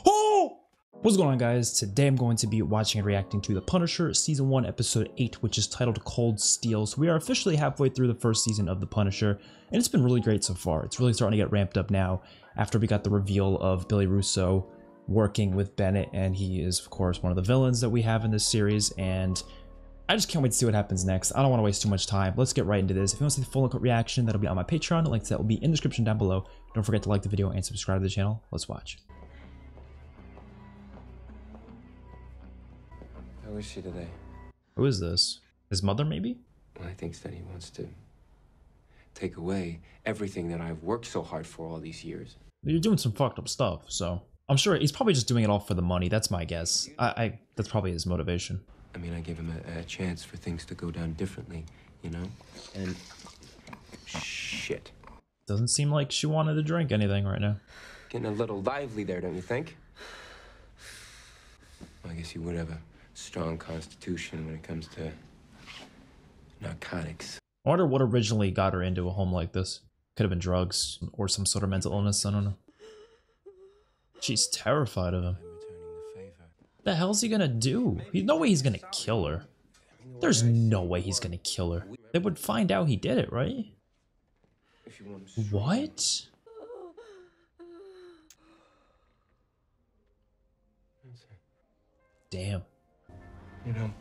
Oh! What's going on, guys? Today I'm going to be watching and reacting to The Punisher Season 1 Episode 8, which is titled Cold Steel. So we are officially halfway through the first season of The Punisher, and it's been really great so far. It's really starting to get ramped up now after we got the reveal of Billy Russo working with Bennett, and he is, of course, one of the villains that we have in this series, and I just can't wait to see what happens next. I don't want to waste too much time. Let's get right into this. If you want to see the full uncut reaction, that'll be on my Patreon. The link to that will be in the description down below. Don't forget to like the video and subscribe to the channel. Let's watch. How is she today? Who is this? His mother, maybe? Well, I think that he wants to take away everything that I've worked so hard for all these years. You're doing some fucked up stuff, so I'm sure he's probably just doing it all for the money. That's my guess. That's probably his motivation. I mean, I gave him a chance for things to go down differently, you know? And shit. Doesn't seem like she wanted to drink anything right now. Getting a little lively there, don't you think? Well, I guess you would have a strong constitution when it comes to narcotics. I wonder what originally got her into a home like this. Could have been drugs or some sort of mental illness. I don't know. She's terrified of him. What the hell's he gonna do? No way he's gonna kill her. There's no way he's gonna kill her. They would find out he did it, right? What? Damn. You know,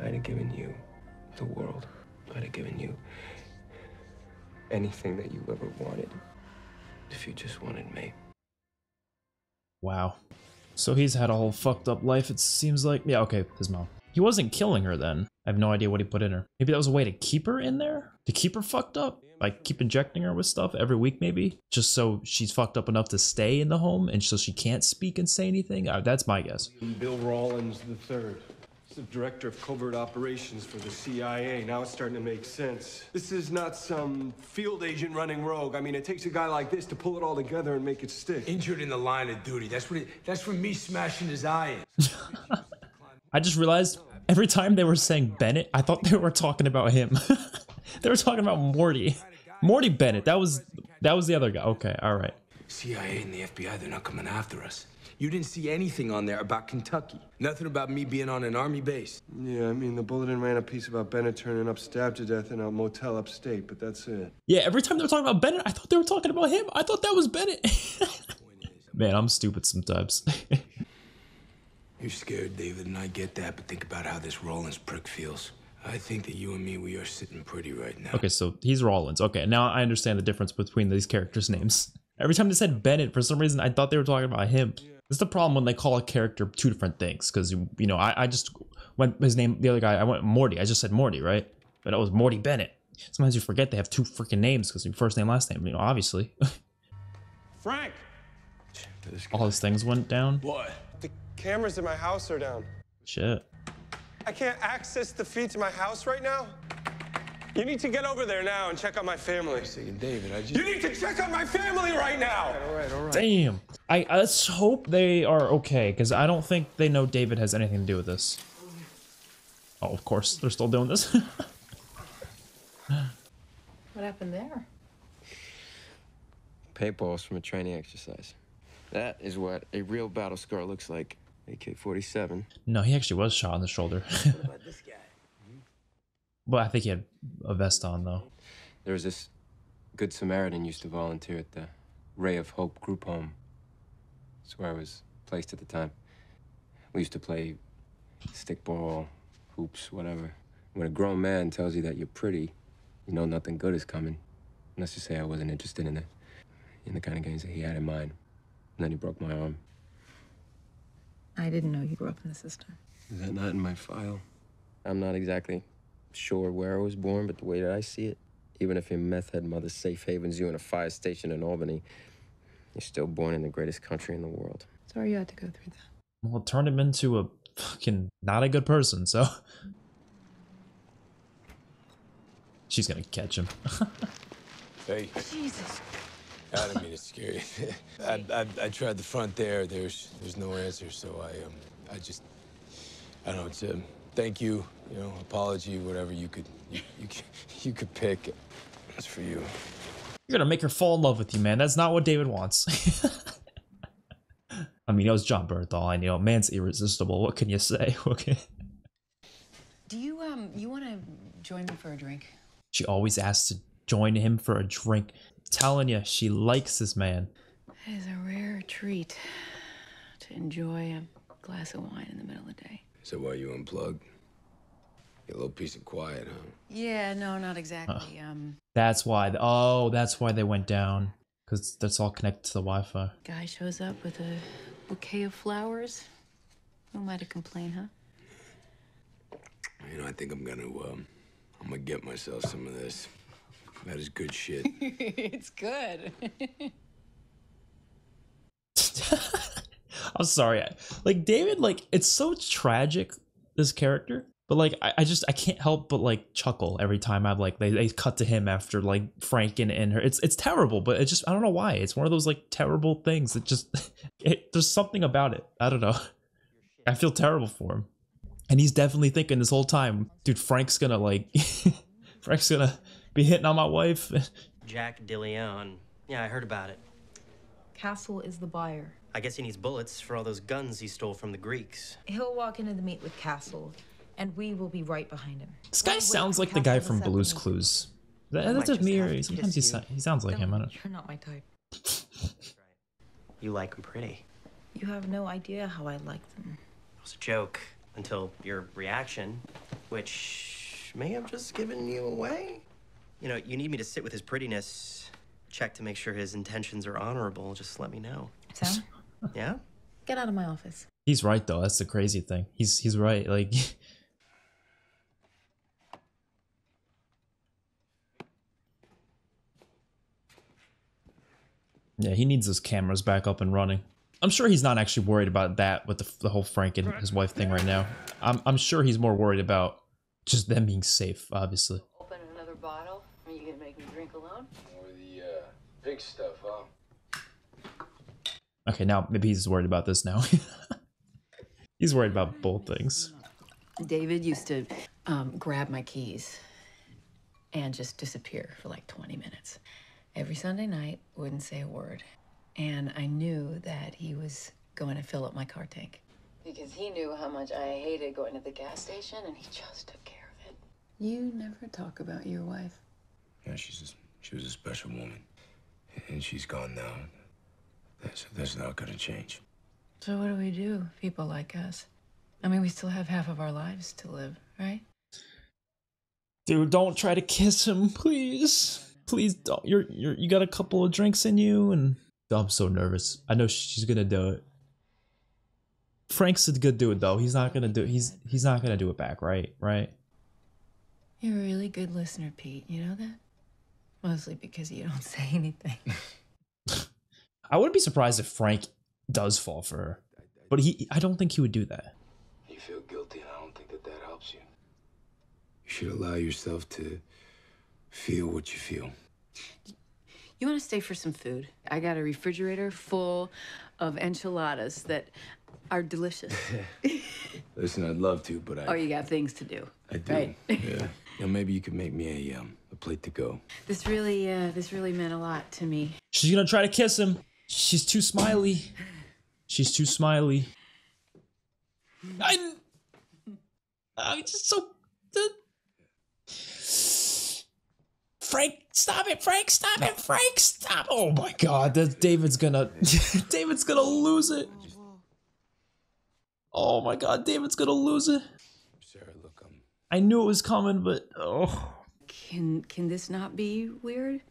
I'd have given you the world. I'd have given you anything that you ever wanted if you just wanted me. Wow. So he's had a whole fucked up life, it seems like. Yeah, okay, his mom. He wasn't killing her then. I have no idea what he put in her. Maybe that was a way to keep her in there? To keep her fucked up? Like, keep injecting her with stuff every week, maybe? Just so she's fucked up enough to stay in the home and so she can't speak and say anything? That's my guess. Bill Rawlins III. He's the director of covert operations for the CIA. Now it's starting to make sense. This is not some field agent running rogue. I mean, it takes a guy like this to pull it all together and make it stick. Injured in the line of duty. That's from me smashing his eye in. I just realized every time they were saying Bennett, I thought they were talking about him. They were talking about Morty. Morty Bennett. That was the other guy. Okay, all right. CIA and the FBI, they're not coming after us. You didn't see anything on there about Kentucky. Nothing about me being on an army base. Yeah, I mean, the bulletin ran a piece about Bennett turning up stabbed to death in a motel upstate, but that's it. Yeah, every time they were talking about Bennett, I thought they were talking about him. I thought that was Bennett. Man, I'm stupid sometimes. You're scared, David, and I get that, but think about how this Rollins prick feels. I think that you and me, we are sitting pretty right now. Okay, so he's Rollins. Okay, now I understand the difference between these characters' names. Every time they said Bennett, for some reason, I thought they were talking about him. This is the problem when they call a character two different things, because, you know, I just went his name, the other guy, I went Morty. I just said Morty, right? But it was Morty Bennett. Sometimes you forget they have two freaking names because your first name, last name, you know, obviously. Frank! All his things went down. What? The cameras in my house are down. Shit. I can't access the feed to my house right now. You need to get over there now and check on my family. David, You need to check on my family right now! All right. Damn. Let's hope they are okay, because I don't think they know David has anything to do with this. Oh, of course, they're still doing this. What happened there? Paintballs from a training exercise. That is what a real battle scar looks like. AK-47. No, he actually was shot in the shoulder. What about this guy? But I think he had a vest on, though. There was this Good Samaritan used to volunteer at the Ray of Hope group home. That's where I was placed at the time. We used to play stickball, hoops, whatever. When a grown man tells you that you're pretty, you know nothing good is coming. Let's just say I wasn't interested in the kind of games that he had in mind. And then he broke my arm. I didn't know you grew up in the system. Is that not in my file? I'm not exactly sure where I was born, but the way that I see it, even if your meth head mother safe havens you in a fire station in Albany, you're still born in the greatest country in the world. Sorry you had to go through that. Well, it turned him into a fucking not a good person, so. She's gonna catch him. Hey. Jesus. I didn't mean to scare you. I tried the front there. There's no answer, so I don't know. It's thank you, you know, apology, whatever you could pick. It's for you. You're gonna make her fall in love with you, man. That's not what David wants. I mean, it was John Bernthal. I know, man's irresistible. What can you say? Okay. Do you want to join me for a drink? She always asks to join him for a drink. Telling you, she likes this man. It is a rare treat to enjoy a glass of wine in the middle of the day. Is that why you unplugged? Get a little piece of quiet, huh? Yeah, no, not exactly. That's why. Oh, that's why they went down. Because that's all connected to the Wi-Fi. Guy shows up with a bouquet of flowers. Who am I to complain, huh? You know, I think I'm gonna get myself some of this. That is good shit. It's good. I'm sorry. Like, David, like, it's so tragic, this character. But, like, I can't help but, like, chuckle every time I've, like, they cut to him after, like, Frank and her. It's terrible, but it's just, I don't know why. It's one of those, like, terrible things that just, there's something about it. I don't know. I feel terrible for him. And he's definitely thinking this whole time, dude, Frank's gonna, like, Frank's gonna be hitting on my wife. Jack DeLeon. Yeah, I heard about it. Castle is the buyer. I guess he needs bullets for all those guns he stole from the Greeks. He'll walk into the meet with Castle, and we will be right behind him. This guy sounds like the guy from Blue's Clues. That's just me, or sometimes he sounds like him. I don't. You're not my type. You like them pretty. You have no idea how I like them. It was a joke until your reaction, which may have just given you away. You know, you need me to sit with his prettiness, check to make sure his intentions are honorable. Just let me know. Sam? Yeah? Get out of my office. He's right though. That's the crazy thing. He's right. Like. Yeah, he needs his cameras back up and running. I'm sure he's not actually worried about that with the whole Frank and his wife thing right now. I'm sure he's more worried about just them being safe, obviously. Open another bottle? Are you gonna make me drink alone? More of the big stuff, huh? Okay, now maybe he's worried about this now. He's worried about both things. David used to grab my keys and just disappear for like 20 minutes. Every Sunday night, wouldn't say a word. And I knew that he was going to fill up my car tank. Because he knew how much I hated going to the gas station, and he just took care of it. You never talk about your wife. Yeah, she was a special woman. And she's gone now. That's not gonna change. So what do we do, people like us? I mean, we still have half of our lives to live, right? Dude, don't try to kiss him, please. Please don't. You got a couple of drinks in you, and I'm so nervous. I know she's gonna do it. Frank's a good dude though. He's not gonna do. He's not gonna do it back, right? Right. You're a really good listener, Pete. You know that? Mostly because you don't say anything. I wouldn't be surprised if Frank does fall for her, but I don't think he would do that. You feel guilty, and I don't think that helps you. You should allow yourself to feel what you feel. You want to stay for some food? I got a refrigerator full of enchiladas that are delicious. Listen, I'd love to, but Oh, you got things to do. I do. Right. Yeah. You know, maybe you could make me a plate to go. This really meant a lot to me. She's gonna try to kiss him. She's too smiley. She's too smiley. I'm just so. Frank, stop it! Frank, stop it! Frank, stop! Oh my God, David's gonna lose it. Oh my God, David's gonna lose it. Sarah, look, I knew it was coming, but oh. Can this not be weird?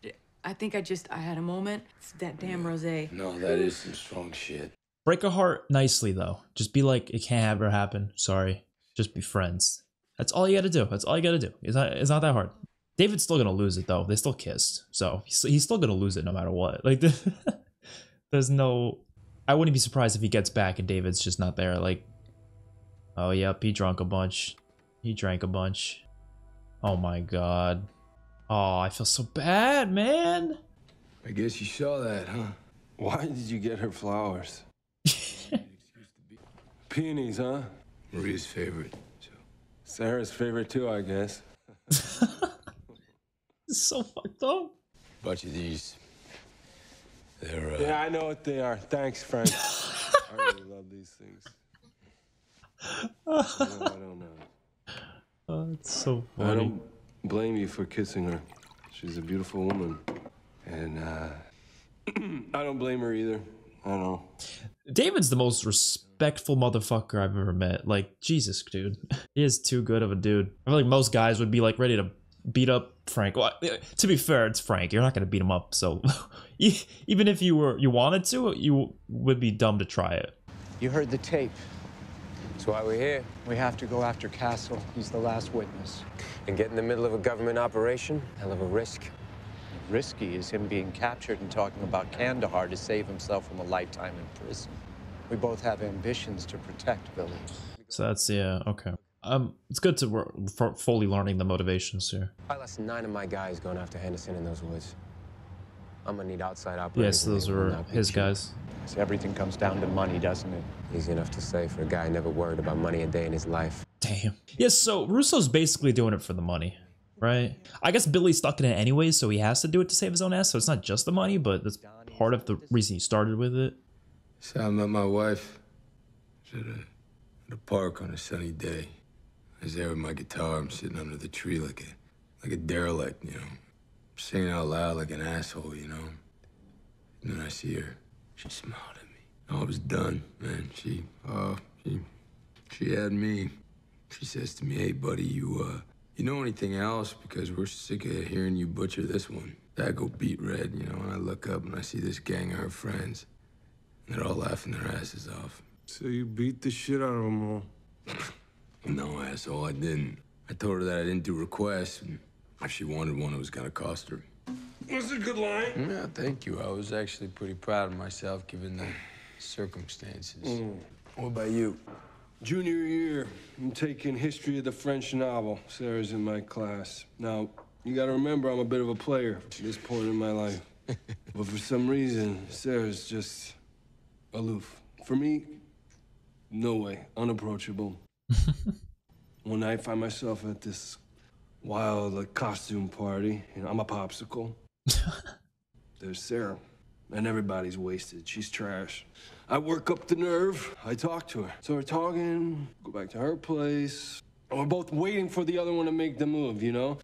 I think I had a moment. It's that damn rosé. No, that is some strong shit. Break her heart nicely though. Just be like, it can't ever happen. Sorry. Just be friends. That's all you gotta do. That's all you gotta do. It's not that hard. David's still gonna lose it though. They still kissed, so he's still gonna lose it no matter what. Like, there's no. I wouldn't be surprised if he gets back and David's just not there. Like, oh yep, he drank a bunch. He drank a bunch. Oh my God. Oh, I feel so bad, man. I guess you saw that, huh? Why did you get her flowers? Peonies, huh? Maria's favorite. So. Sarah's favorite too, I guess. It's so fucked up. Bunch of these. They're Yeah, I know what they are. Thanks, Frank. I really these things. I don't know. Oh, it's so I funny. don't blame you for kissing her. She's a beautiful woman. And, I don't blame her either. I don't know. David's the most respectful motherfucker I've ever met. Like, Jesus, dude. He is too good of a dude. I feel like most guys would be, like, ready to beat up Frank. Well, to be fair, it's Frank. You're not going to beat him up, so... even if you wanted to, you would be dumb to try it. You heard the tape. That's why we're here. We have to go after Castle. He's the last witness. And get in the middle of a government operation, hell of a risk. Risky is him being captured and talking about Kandahar to save himself from a lifetime in prison. We both have ambitions to protect Billy. So that's, yeah, okay. It's good to we're fully learning the motivations here. I lost 9 of my guys going after Henderson in those woods. I'm gonna need outside operators. Yes, those were his guys. So everything comes down to money, doesn't it? Easy enough to say for a guy never worried about money a day in his life. Damn. Yes, so Russo's basically doing it for the money, right? I guess Billy's stuck in it anyways, so he has to do it to save his own ass, so it's not just the money, but that's part of the reason he started with it. So I met my wife at a park on a sunny day. I was there with my guitar. I'm sitting under the tree like a derelict, you know, singing out loud like an asshole, you know. And then I see her. She smiled at me. I was done, man. She had me. She says to me, "Hey, buddy, you know anything else? Because we're sick of hearing you butcher this one." I go beat red, you know, and I look up and I see this gang of her friends. And they're all laughing their asses off. So you beat the shit out of them all? No, asshole, I didn't. I told her that I didn't do requests, and if she wanted one, it was gonna cost her. That's a good line. Yeah, thank you. I was actually pretty proud of myself, given the circumstances. What about you? Junior year, I'm taking history of the French novel. Sarah's in my class. Now, you gotta remember I'm a bit of a player at this point in my life. But for some reason, Sarah's just aloof. For me, no way, unapproachable. One night, I find myself at this wild costume party. You know, I'm a popsicle. There's Sarah, and everybody's wasted. She's trash. I work up the nerve. I talk to her. So we're talking, go back to her place. And we're both waiting for the other one to make the move, you know?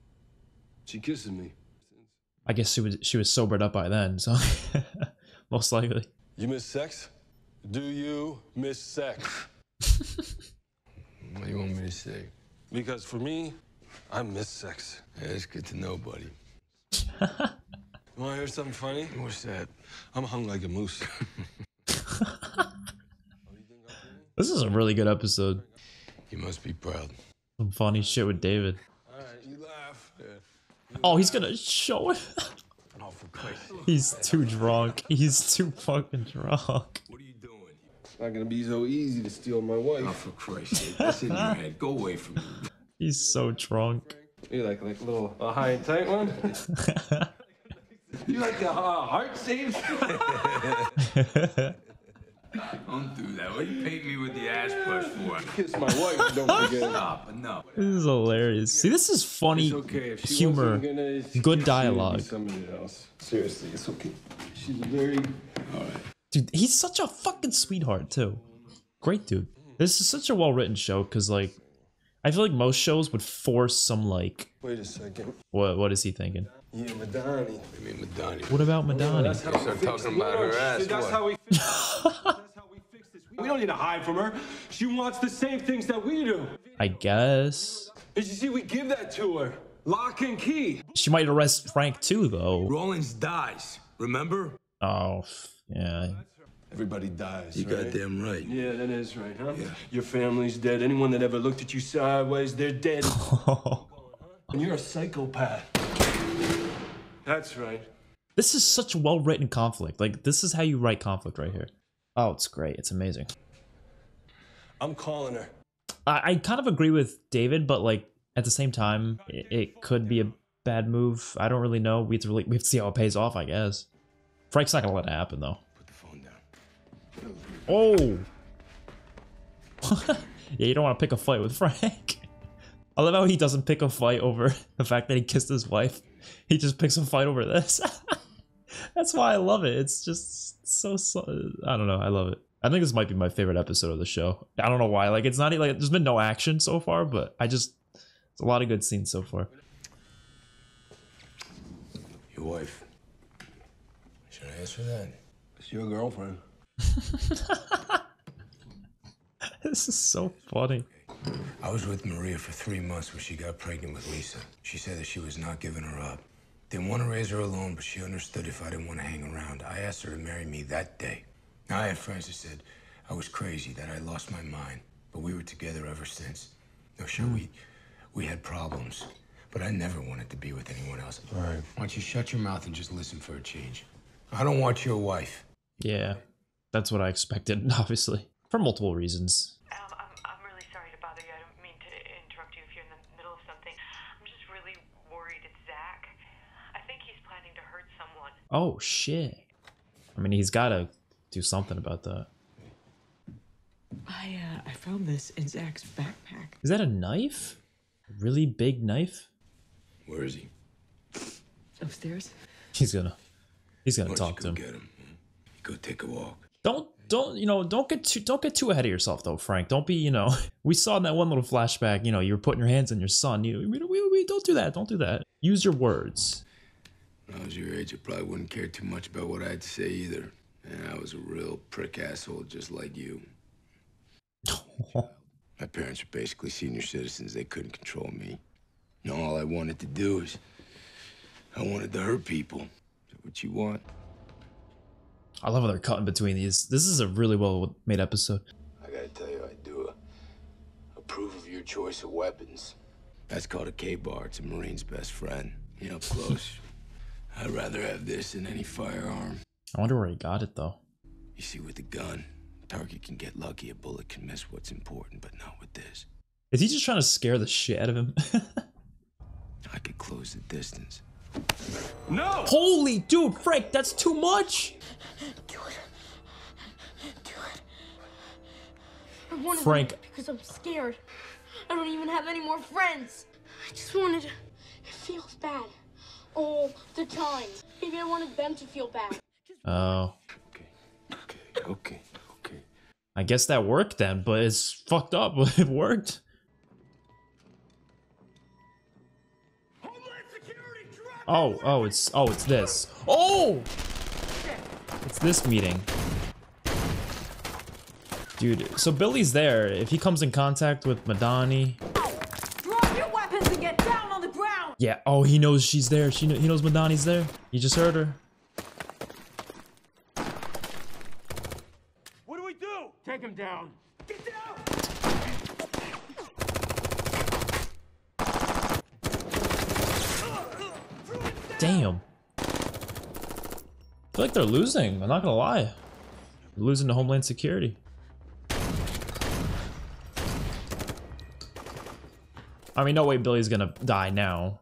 She kisses me. I guess she was sobered up by then, so most likely. You miss sex? Do you miss sex? What do you want me to say? Because for me, I miss sex. Yeah, it's good to know, buddy. You wanna hear something funny? What's that? I'm hung like a moose. This is a really good episode. You must be proud. Some funny shit with David. All right, you laugh. Yeah. Oh, he's gonna show it. Oh, for Christ's sake. He's too drunk. He's too fucking drunk. What are you doing? It's not gonna be so easy to steal my wife. Oh, for Christ's sake. That's in your head. Go away from me. He's so drunk. You like a little high and tight one? You like the heart saves? Don't do that. What are you painting me with the ass brush for? Kiss my wife, don't forget. Stop. Enough. This is hilarious. See, this is funny It's okay. If she humor, wasn't gonna kiss good you, dialogue. it'd be somebody else. Seriously, it's okay. She's very... All right. Dude, he's such a fucking sweetheart too. Great dude. This is such a well-written show because, like, I feel like most shows would force some, like... Wait a second. What is he thinking? Yeah, Madani. I mean, Madani. What about Madani? That's how we Start fix talking it. about her ass, That's what? how we fix That's how we fix this. We don't need to hide from her. She wants the same things that we do. I guess. And you see, we give that to her. Lock and key. She might arrest Frank too, though. Rollins dies. Remember? Oh, yeah. Everybody dies, You right? goddamn right. Yeah, that is right, huh? Yeah. Your family's dead. Anyone that ever looked at you sideways, they're dead. And you're a psychopath. That's right. This is such a well-written conflict. Like, this is how you write conflict right here. Oh, it's great. It's amazing. I'm calling her. I kind of agree with David, but, like, at the same time, it could be a bad move. I don't really know. We have to see how it pays off, I guess. Frank's not gonna let it happen, though. Put the phone down. Oh! Yeah, you don't want to pick a fight with Frank. I love how he doesn't pick a fight over the fact that he kissed his wife. He just picks a fight over this. That's why I love it. It's just so I don't know. I love it. I think this might be my favorite episode of the show. I don't know why. Like, it's not like there's been no action so far, but it's a lot of good scenes so far. Your wife. Should I answer that? It's your girlfriend. This is so funny. I was with Maria for 3 months when she got pregnant with Lisa. She said that she was not giving her up. Didn't want to raise her alone, but she understood if I didn't want to hang around. I asked her to marry me that day. Now, I had friends that said I was crazy, that I lost my mind, but we were together ever since. No, sure, we had problems, but I never wanted to be with anyone else. All right. Why don't you shut your mouth and just listen for a change? I don't want your wife. Yeah, that's what I expected, obviously, for multiple reasons. I'm really sorry to bother you. I don't mean to interrupt you if you're in the middle of something. I'm just really worried it's Zach. I think he's planning to hurt someone. Oh, shit. I mean, he's got to do something about that. I found this in Zach's backpack. Is that a knife? A really big knife? Where is he? Upstairs. He's gonna Why talk to don't him. you go get him? Go take a walk. Don't get too ahead of yourself though, Frank. Don't be, we saw in that one little flashback, you were putting your hands on your son. We don't do that. Don't do that. Use your words. When I was your age, I probably wouldn't care too much about what I had to say either. And I was a real prick asshole just like you. My parents were basically senior citizens. They couldn't control me. All I wanted to do is I wanted to hurt people. Is that what you want? I love how they're cutting between these. This is a really well made episode. I gotta tell you, I do approve of your choice of weapons. That's called a K-bar. It's a Marine's best friend. Up close. I'd rather have this than any firearm. I wonder where he got it though. You see, with a gun, target can get lucky, a bullet can miss what's important, but not with this. Is he just trying to scare the shit out of him? I could close the distance. No! Holy dude, Frank, that's too much! Do it. Do it. I wanted Frank. to because I'm scared. I don't even have any more friends. I just wanted to. It feels bad. All the time. Maybe I wanted them to feel bad. Oh. Okay. I guess that worked then, but it's fucked up. It worked. Oh, it's this. Oh! It's this meeting. Dude, so Billy's there. If he comes in contact with Madani. Drop your weapons and get down on the ground! Yeah, oh, he knows she's there. He knows Madani's there. He just heard her. What do we do? Take him down. Get down! Damn. I feel like they're losing. I'm not gonna lie. They're losing to Homeland Security. I mean, no way Billy's gonna die now.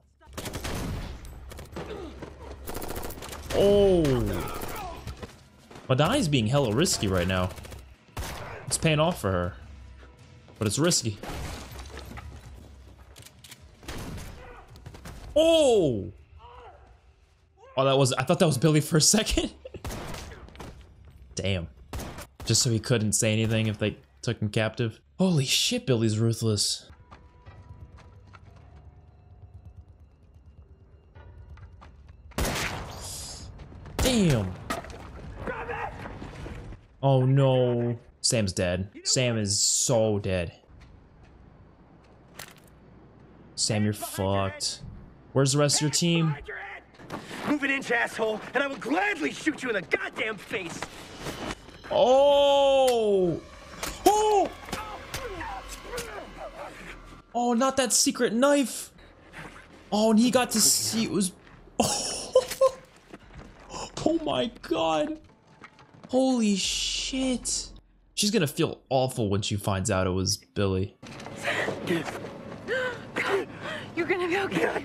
Oh. Madani's being hella risky right now. It's paying off for her. But it's risky. Oh! Oh, I thought that was Billy for a second. Damn. Just so he couldn't say anything if they took him captive. Holy shit, Billy's ruthless. Damn. Oh no. Sam's dead. Sam is so dead. Sam, you're fucked. Where's the rest of your team? Move an inch, asshole, and I will gladly shoot you in the goddamn face. Oh! Oh! Oh, not that secret knife. Oh, and he got to see it was. Oh, oh my god. Holy shit. She's gonna feel awful when she finds out it was Billy. You're gonna be okay.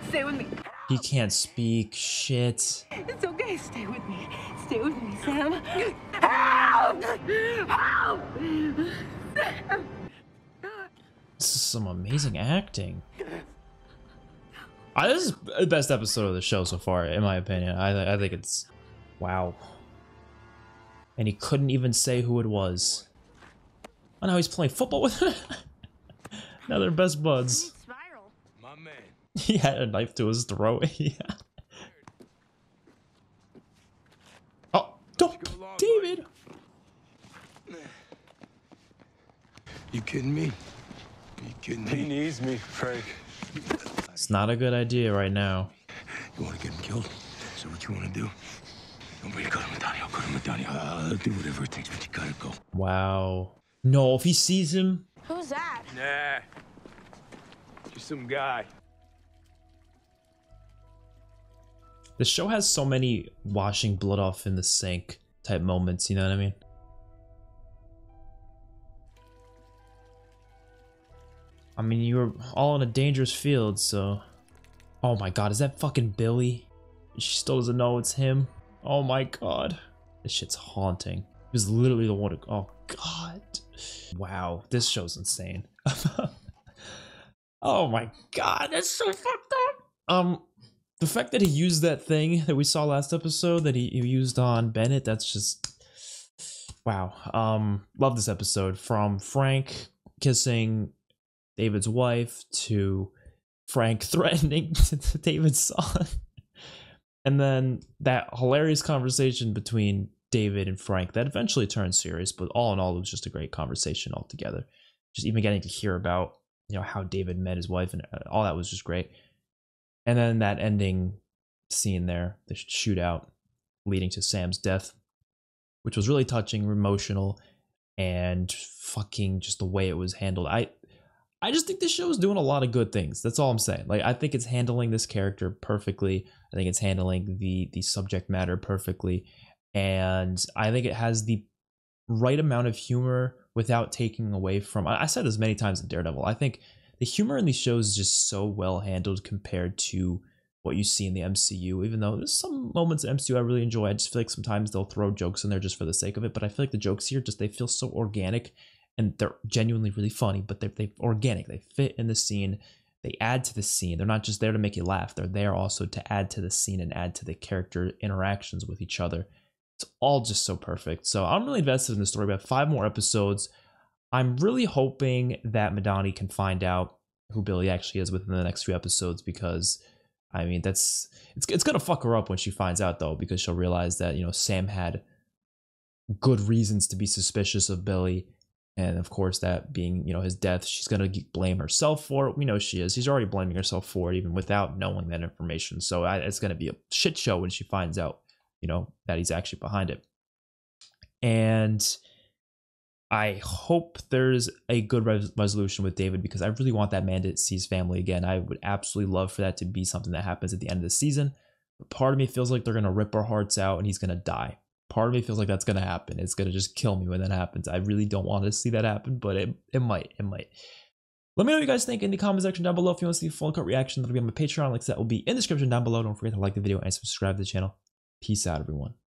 Stay with me. He can't speak. Shit. It's okay. Stay with me. Stay with me, Sam. Help! Help! This is some amazing acting. This is the best episode of the show so far, in my opinion. I think it's... Wow. And he couldn't even say who it was. Oh, now he's playing football with her. Now they're best buds. My man. He had a knife to his throat. Yeah. Oh, don't, David. You kidding me? You kidding me? He needs me, Frank. It's not a good idea right now. You want to get him killed? So what you want to do? Nobody cut him down. I'll cut him down. I'll do whatever it takes, but you gotta go. Wow. No, if he sees him. Who's that? Nah. Just some guy. The show has so many washing blood off in the sink type moments, you know what I mean? I mean, you were all in a dangerous field, so... Oh my god, is that fucking Billy? She still doesn't know it's him. Oh my god. This shit's haunting. He was literally the one to... Oh god. Wow, this show's insane. Oh my god, that's so fucked up. The fact that he used that thing that we saw last episode that he used on Bennett, that's just... Wow. Love this episode. From Frank kissing David's wife to Frank threatening David's son. And then that hilarious conversation between David and Frank that eventually turned serious, but all in all, it was just a great conversation altogether. Just even getting to hear about, you know, how David met his wife and all that was just great. And then that ending scene there, the shootout leading to Sam's death, which was really touching, emotional, and fucking just the way it was handled. I just think this show is doing a lot of good things. That's all I'm saying. Like, I think it's handling this character perfectly. I think it's handling the subject matter perfectly. And I think it has the right amount of humor without taking away from... I said this many times in Daredevil. I think the humor in these shows is just so well handled compared to what you see in the MCU. Even though there's some moments in MCU I really enjoy. I just feel like sometimes they'll throw jokes in there just for the sake of it. But I feel like the jokes here, they feel so organic. And they're genuinely really funny, but they're organic. They fit in the scene. They add to the scene. They're not just there to make you laugh. They're there also to add to the scene and add to the character interactions with each other. It's all just so perfect. So I'm really invested in the story. We have 5 more episodes. I'm really hoping that Madani can find out who Billy actually is within the next few episodes, because I mean, it's gonna fuck her up when she finds out, though, because she'll realize that, you know, Sam had good reasons to be suspicious of Billy. And of course, that being, you know, his death, she's going to blame herself for it. We know she is. She's already blaming herself for it, even without knowing that information. So it's going to be a shit show when she finds out, you know, that he's actually behind it. And I hope there's a good resolution with David, because I really want that man to see his family again. I would absolutely love for that to be something that happens at the end of the season. But part of me feels like they're going to rip our hearts out and he's going to die. Part of me feels like that's going to happen. It's going to just kill me when that happens. I really don't want to see that happen, but it might. Let me know what you guys think in the comment section down below. If you want to see a full cut reaction, that'll be on my Patreon. Links that will be in the description down below. Don't forget to like the video and subscribe to the channel. Peace out, everyone.